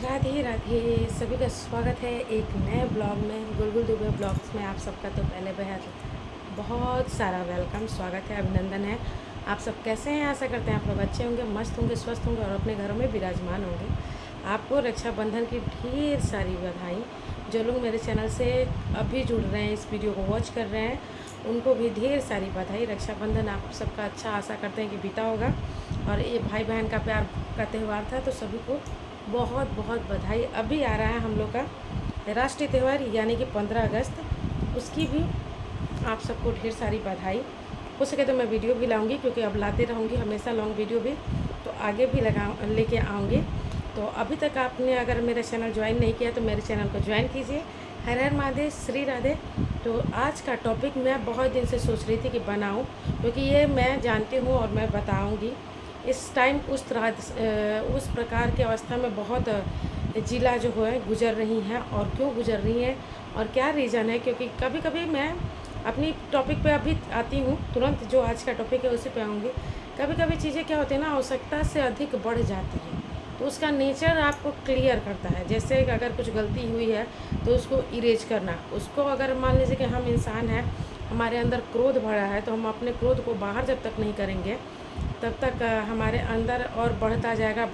राधे राधे। सभी का स्वागत है एक नए ब्लॉग में, गुलगुल दुबे ब्लॉग्स में। आप सबका तो पहले बेहद बहुत सारा वेलकम, स्वागत है, अभिनंदन है। आप सब कैसे हैं? आशा करते हैं आप लोग अच्छे होंगे, मस्त होंगे, स्वस्थ होंगे और अपने घरों में विराजमान होंगे। आपको रक्षाबंधन की ढेर सारी बधाई। जो लोग मेरे चैनल से अभी जुड़ रहे हैं, इस वीडियो को वॉच कर रहे हैं, उनको भी ढेर सारी बधाई। रक्षाबंधन आप सबका अच्छा आशा करते हैं कि बीता होगा और ये भाई बहन का प्यार का त्यौहार था, तो सभी को बहुत बहुत बधाई। अभी आ रहा है हम लोग का राष्ट्रीय त्यौहार यानी कि 15 अगस्त, उसकी भी आप सबको ढेर सारी बधाई। हो सके तो मैं वीडियो भी लाऊंगी, क्योंकि अब लाते रहूँगी हमेशा लॉन्ग वीडियो भी, तो आगे भी लेके आऊँगी। तो अभी तक आपने अगर मेरा चैनल ज्वाइन नहीं किया तो मेरे चैनल को ज्वाइन कीजिए। हर हर महादेव, श्री राधे। तो आज का टॉपिक मैं बहुत दिन से सोच रही थी कि बनाऊँ, क्योंकि ये मैं जानती हूँ और मैं बताऊँगी। इस टाइम उस प्रकार की अवस्था में बहुत जिला जो है गुजर रही हैं, और क्यों गुजर रही हैं और क्या रीज़न है। क्योंकि कभी कभी मैं अपनी टॉपिक पे अभी आती हूँ, तुरंत जो आज का टॉपिक है उसी पे आऊँगी। कभी कभी चीज़ें क्या होती हैं ना, आवश्यकता से अधिक बढ़ जाती हैं, तो उसका नेचर आपको क्लियर करता है। जैसे अगर कुछ गलती हुई है तो उसको इरेज करना, उसको अगर मान लीजिए कि हम इंसान हैं, हमारे अंदर क्रोध भरा है, तो हम अपने क्रोध को बाहर जब तक नहीं करेंगे तब तक हमारे अंदर और बढ़ता जाएगा,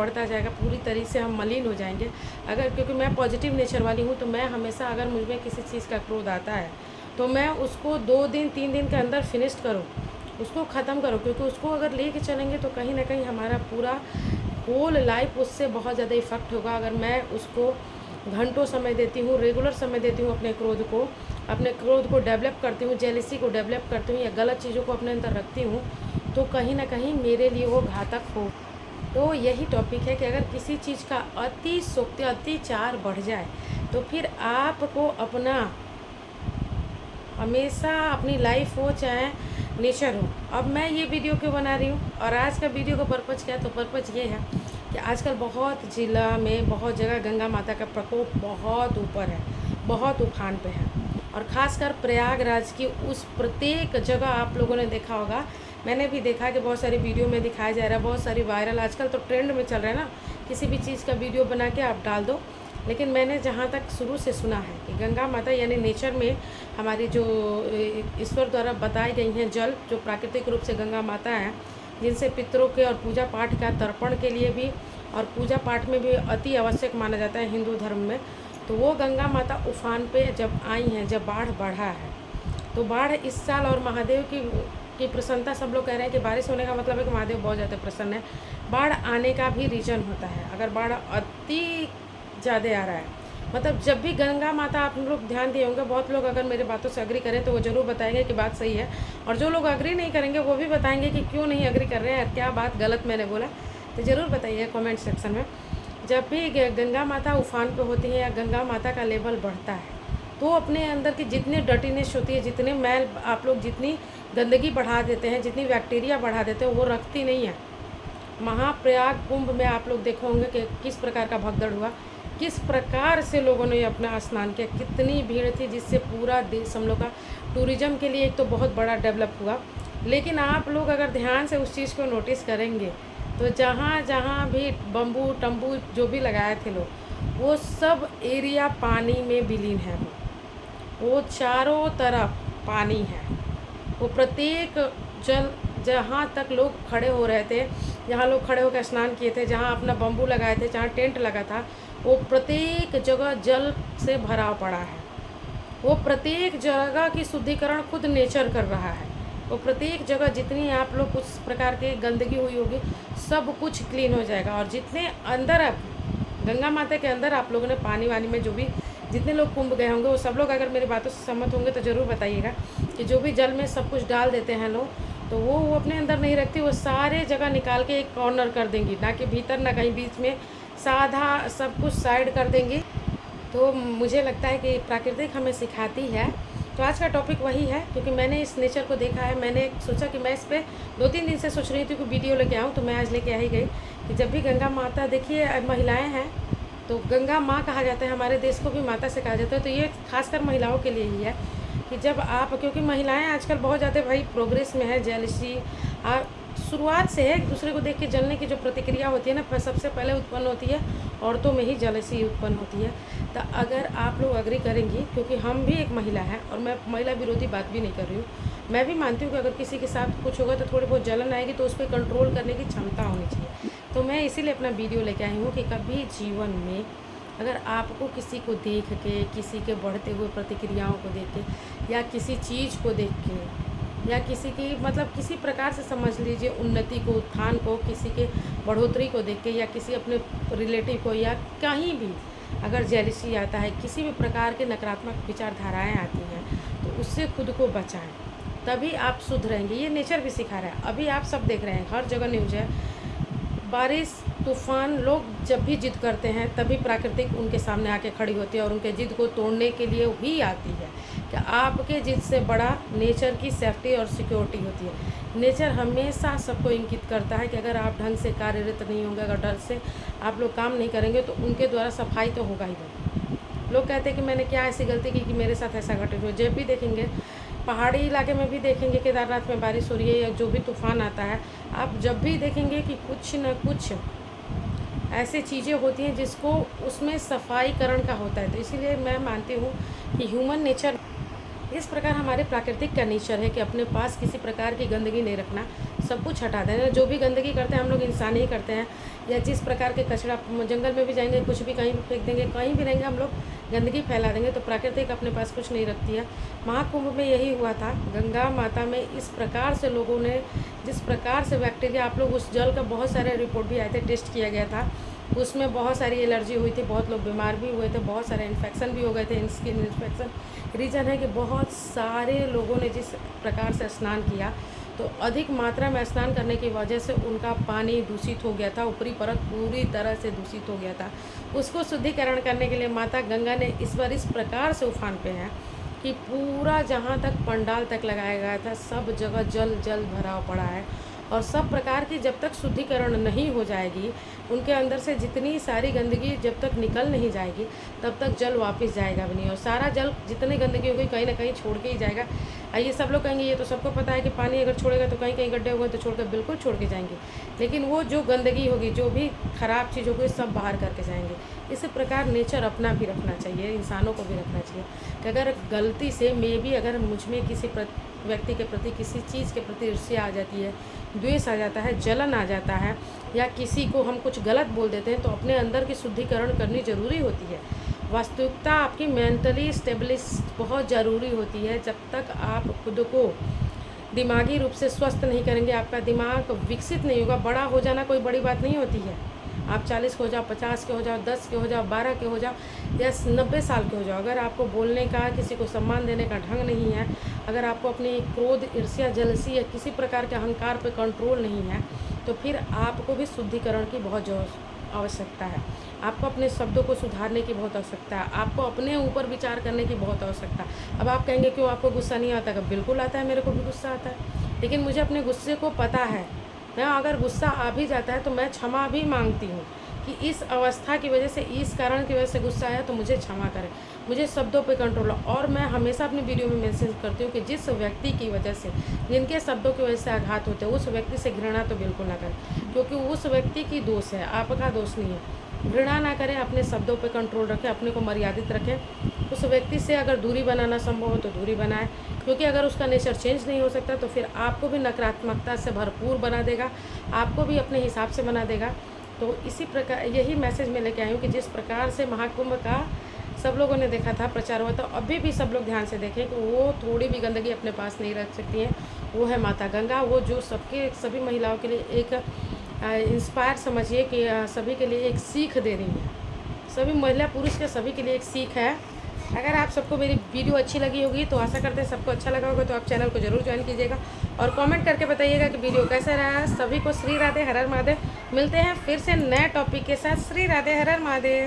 पूरी तरीके से हम मलिन हो जाएंगे। अगर क्योंकि मैं पॉजिटिव नेचर वाली हूँ, तो मैं हमेशा अगर मुझ में किसी चीज़ का क्रोध आता है तो मैं उसको 2 दिन 3 दिन के अंदर फिनिश्ड करूँ, उसको ख़त्म करो। क्योंकि उसको अगर ले कर चलेंगे तो कहीं ना कहीं हमारा पूरा होल लाइफ उससे बहुत ज़्यादा इफ़ेक्ट होगा। अगर मैं उसको घंटों समय देती हूँ, रेगुलर समय देती हूँ अपने क्रोध को डेवलप करती हूँ, जेलिसी को डेवलप करती हूँ, या गलत चीज़ों को अपने अंदर रखती हूँ, तो कहीं ना कहीं मेरे लिए वो घातक हो। तो यही टॉपिक है कि अगर किसी चीज़ का अत्याचार बढ़ जाए तो फिर आपको अपना हमेशा अपनी लाइफ हो चाहे नेचर हो। अब मैं ये वीडियो क्यों बना रही हूँ और आज का वीडियो का पर्पज़ क्या है, तो पर्पज़ ये है कि आजकल बहुत ज़िला में बहुत जगह गंगा माता का प्रकोप बहुत ऊपर है, बहुत उफान पे है। और ख़ासकर प्रयागराज की उस प्रत्येक जगह आप लोगों ने देखा होगा, मैंने भी देखा कि बहुत सारी वीडियो में दिखाया जा रहा है, बहुत सारी वायरल आजकल तो ट्रेंड में चल रहा है ना, किसी भी चीज़ का वीडियो बना के आप डाल दो। लेकिन मैंने जहाँ तक शुरू से सुना है कि गंगा माता यानी नेचर में हमारी जो ईश्वर द्वारा बताई गई हैं जल, जो प्राकृतिक रूप से गंगा माता है, जिनसे पितरों के और पूजा पाठ का तर्पण के लिए भी और पूजा पाठ में भी अति आवश्यक माना जाता है हिंदू धर्म में। तो वो गंगा माता उफान पे जब आई हैं, जब बाढ़ बढ़ा है, तो बाढ़ इस साल और महादेव की प्रसन्नता, सब लोग कह रहे हैं कि बारिश होने का मतलब है कि महादेव बहुत ज़्यादा प्रसन्न है। बाढ़ आने का भी रीज़न होता है। अगर बाढ़ अति ज़्यादा आ रहा है, मतलब जब भी गंगा माता, आप लोग ध्यान दिए होंगे, बहुत लोग अगर मेरे बातों से अग्री करें तो वो ज़रूर बताएंगे कि बात सही है, और जो लोग अग्री नहीं करेंगे वो भी बताएंगे कि क्यों नहीं अग्री कर रहे हैं, क्या बात गलत मैंने बोला। तो ज़रूर बताइए कमेंट सेक्शन में। जब भी गंगा माता उफान पे होती है या गंगा माता का लेवल बढ़ता है, तो अपने अंदर की जितनी डर्टीनेस होती है, जितने मैल आप लोग जितनी गंदगी बढ़ा देते हैं, जितनी बैक्टीरिया बढ़ा देते हैं, वो रखती नहीं है। महाप्रयाग कुंभ में आप लोग देखे होंगे कि किस प्रकार का भगदड़ हुआ, किस प्रकार से लोगों ने अपना स्नान किया, कितनी भीड़ थी, जिससे पूरा देश हम लोग का टूरिज़्म के लिए एक तो बहुत बड़ा डेवलप हुआ। लेकिन आप लोग अगर ध्यान से उस चीज़ को नोटिस करेंगे तो जहाँ जहाँ भी बम्बू टम्बू जो भी लगाए थे लोग, वो सब एरिया पानी में विलीन है। वो चारों तरफ पानी है। वो प्रत्येक जल, जहाँ तक लोग खड़े हो रहे थे, जहाँ लोग खड़े होकर स्नान किए थे, जहाँ अपना बम्बू लगाए थे, जहाँ टेंट लगा था, वो प्रत्येक जगह जल से भरा पड़ा है। वो प्रत्येक जगह की शुद्धिकरण खुद नेचर कर रहा है। वो प्रत्येक जगह जितनी आप लोग कुछ प्रकार की गंदगी हुई होगी, सब कुछ क्लीन हो जाएगा। और जितने अंदर आप गंगा माता के अंदर आप लोगों ने पानी वानी में जो भी जितने लोग कुंभ गए होंगे, वो सब लोग अगर मेरी बातों से सहमत होंगे तो ज़रूर बताइएगा कि जो भी जल में सब कुछ डाल देते हैं लोग, तो वो अपने अंदर नहीं रखती, वो सारे जगह निकाल के एक कॉर्नर कर देंगी, ना कि भीतर ना कहीं बीच में, साधा सब कुछ साइड कर देंगी। तो मुझे लगता है कि प्राकृतिक हमें सिखाती है। तो आज का टॉपिक वही है, क्योंकि मैंने इस नेचर को देखा है। मैंने सोचा कि मैं इस पर 2-3 दिन से सोच रही थी कि वीडियो लेके आऊँ, तो मैं आज लेके आ ही गई कि जब भी गंगा माता, देखिए महिलाएँ हैं तो गंगा माँ कहा जाता है, हमारे देश को भी माता से कहा जाता है। तो ये खासकर महिलाओं के लिए ही है कि जब आप, क्योंकि महिलाएं आजकल बहुत ज़्यादा भाई प्रोग्रेस में है, जेलसी शुरुआत से है, एक दूसरे को देख के जलने की जो प्रतिक्रिया होती है ना, सबसे पहले उत्पन्न होती है औरतों में ही जेलसी उत्पन्न होती है। तो अगर आप लोग एग्री करेंगी, क्योंकि हम भी एक महिला है और मैं महिला विरोधी बात भी नहीं कर रही हूँ, मैं भी मानती हूँ कि अगर किसी के साथ कुछ होगा तो थोड़ी बहुत जलन आएगी, तो उस पर कंट्रोल करने की क्षमता होनी चाहिए। तो मैं इसीलिए अपना वीडियो लेके आई हूँ कि कभी जीवन में अगर आपको किसी को देख के, किसी के बढ़ते हुए प्रतिक्रियाओं को देख के, या किसी चीज़ को देख के, या किसी की मतलब किसी प्रकार से समझ लीजिए उन्नति को, उत्थान को, किसी के बढ़ोतरी को देख के, या किसी अपने रिलेटिव को, या कहीं भी अगर जेलसी आता है, किसी भी प्रकार के नकारात्मक विचारधाराएँ आती हैं, तो उससे खुद को बचाएं, तभी आप सुधरेंगे। ये नेचर भी सिखा रहा है। अभी आप सब देख रहे हैं, हर जगह न्यूज़ है, बारिश, तूफान। लोग जब भी जिद करते हैं तभी प्राकृतिक उनके सामने आके खड़ी होती है और उनके जिद को तोड़ने के लिए ही आती है। कि आपके जिद से बड़ा नेचर की सेफ्टी और सिक्योरिटी होती है। नेचर हमेशा सबको इंगित करता है कि अगर आप ढंग से कार्यरत नहीं होंगे, अगर ढंग से आप लोग काम नहीं करेंगे, तो उनके द्वारा सफाई तो होगा ही नहीं। लोग कहते हैं कि मैंने क्या ऐसी गलती की कि मेरे साथ ऐसा घटित हुआ। जब भी देखेंगे, पहाड़ी इलाके में भी देखेंगे, केदारनाथ में बारिश हो रही है या जो भी तूफ़ान आता है, आप जब भी देखेंगे कि कुछ न कुछ ऐसी चीज़ें होती हैं जिसको उसमें सफाईकरण का होता है। तो इसीलिए मैं मानती हूँ कि ह्यूमन नेचर इस प्रकार हमारे प्राकृतिक का नेचर है कि अपने पास किसी प्रकार की गंदगी नहीं रखना, सब कुछ हटा देना। जो भी गंदगी करते हैं हम लोग इंसान ही करते हैं, या जिस प्रकार के कचरा, जंगल में भी जाएंगे, कुछ भी कहीं भी फेंक देंगे, कहीं भी रहेंगे हम लोग गंदगी फैला देंगे। तो प्राकृतिक अपने पास कुछ नहीं रखती है। महाकुंभ में यही हुआ था। गंगा माता में इस प्रकार से लोगों ने, जिस प्रकार से बैक्टीरिया, आप लोग उस जल का बहुत सारे रिपोर्ट भी आए थे, टेस्ट किया गया था, उसमें बहुत सारी एलर्जी हुई थी, बहुत लोग बीमार भी हुए थे, बहुत सारे इन्फेक्शन भी हो गए थे, स्किन इन्फेक्शन। रीज़न है कि बहुत सारे लोगों ने जिस प्रकार से स्नान किया, तो अधिक मात्रा में स्नान करने की वजह से उनका पानी दूषित हो गया था, ऊपरी परत पूरी तरह से दूषित हो गया था। उसको शुद्धिकरण करने के लिए माता गंगा ने इस बार इस प्रकार से उफान पे है कि पूरा जहाँ तक पंडाल तक लगाया गया था, सब जगह जल जल भरा पड़ा है। और सब प्रकार की जब तक शुद्धिकरण नहीं हो जाएगी, उनके अंदर से जितनी सारी गंदगी जब तक निकल नहीं जाएगी, तब तक जल वापस जाएगा भी नहीं। और सारा जल जितनी गंदगी होगी कहीं ना कहीं छोड़ के ही जाएगा। ये सब लोग कहेंगे, ये तो सबको पता है कि पानी अगर छोड़ेगा तो कहीं कहीं गड्ढे होंगे तो छोड़कर बिल्कुल छोड़ के जाएंगे, लेकिन वो जो गंदगी होगी, जो भी खराब चीज़ होगी, सब बाहर करके जाएंगे। इसी प्रकार नेचर अपना भी रखना चाहिए, इंसानों को भी रखना चाहिए कि अगर गलती से अगर मुझ में किसी व्यक्ति के प्रति, किसी चीज़ के प्रति ईर्ष्या आ जाती है, द्वेष आ जाता है, जलन आ जाता है, या किसी को हम कुछ गलत बोल देते हैं, तो अपने अंदर की शुद्धिकरण करनी ज़रूरी होती है। वास्तविकता आपकी मेंटली स्टेबलिश बहुत ज़रूरी होती है। जब तक आप खुद को दिमागी रूप से स्वस्थ नहीं करेंगे, आपका दिमाग विकसित नहीं होगा। बड़ा हो जाना कोई बड़ी बात नहीं होती है। आप 40 के हो जाओ, 50 के हो जाओ, 10 के हो जाओ, 12 के हो जाओ, या 90 साल के हो जाओ, अगर आपको बोलने का, किसी को सम्मान देने का ढंग नहीं है, अगर आपको अपनी क्रोध, ईर्ष्या, जलसी या किसी प्रकार के अहंकार पे कंट्रोल नहीं है, तो फिर आपको भी शुद्धिकरण की बहुत आवश्यकता है। आपको अपने शब्दों को सुधारने की बहुत आवश्यकता है। आपको अपने ऊपर विचार करने की बहुत आवश्यकता है। अब आप कहेंगे क्यों आपको गुस्सा नहीं आता? कब बिल्कुल आता है, मेरे को भी गुस्सा आता है, लेकिन मुझे अपने गुस्से को पता है। मैं अगर गुस्सा आ भी जाता है तो मैं क्षमा भी मांगती हूँ कि इस अवस्था की वजह से, इस कारण की वजह से गुस्सा आया, तो मुझे क्षमा करें। मुझे शब्दों पे कंट्रोल हो। और मैं हमेशा अपनी वीडियो में मेंशन करती हूँ कि जिस व्यक्ति की वजह से, जिनके शब्दों की वजह से आघात होते हैं, उस व्यक्ति से घृणा तो बिल्कुल ना करें, क्योंकि उस व्यक्ति की दोष है, आपका दोष नहीं है। घृणा ना करें, अपने शब्दों पे कंट्रोल रखें, अपने को मर्यादित रखें। उस व्यक्ति से अगर दूरी बनाना संभव हो तो दूरी बनाएं, क्योंकि अगर उसका नेचर चेंज नहीं हो सकता तो फिर आपको भी नकारात्मकता से भरपूर बना देगा, आपको भी अपने हिसाब से बना देगा। तो इसी प्रकार यही मैसेज मैं लेके आई हूँ कि जिस प्रकार से महाकुंभ का सब लोगों ने देखा था, प्रचार हुआ था, अभी भी सब लोग ध्यान से देखें कि वो थोड़ी भी गंदगी अपने पास नहीं रख सकती हैं। वो है माता गंगा, वो जो सभी महिलाओं के लिए एक इंस्पायर समझिए कि सभी के लिए एक सीख दे रही है। सभी महिला पुरुष के सभी के लिए एक सीख है। अगर आप सबको मेरी वीडियो अच्छी लगी होगी तो आशा करते हैं सबको अच्छा लगा होगा, तो आप चैनल को जरूर ज्वाइन कीजिएगा और कमेंट करके बताइएगा कि वीडियो कैसा रहा। सभी को श्री राधे हर हर महादेव। मिलते हैं फिर से नए टॉपिक के साथ। श्री राधे हर हर महादेव।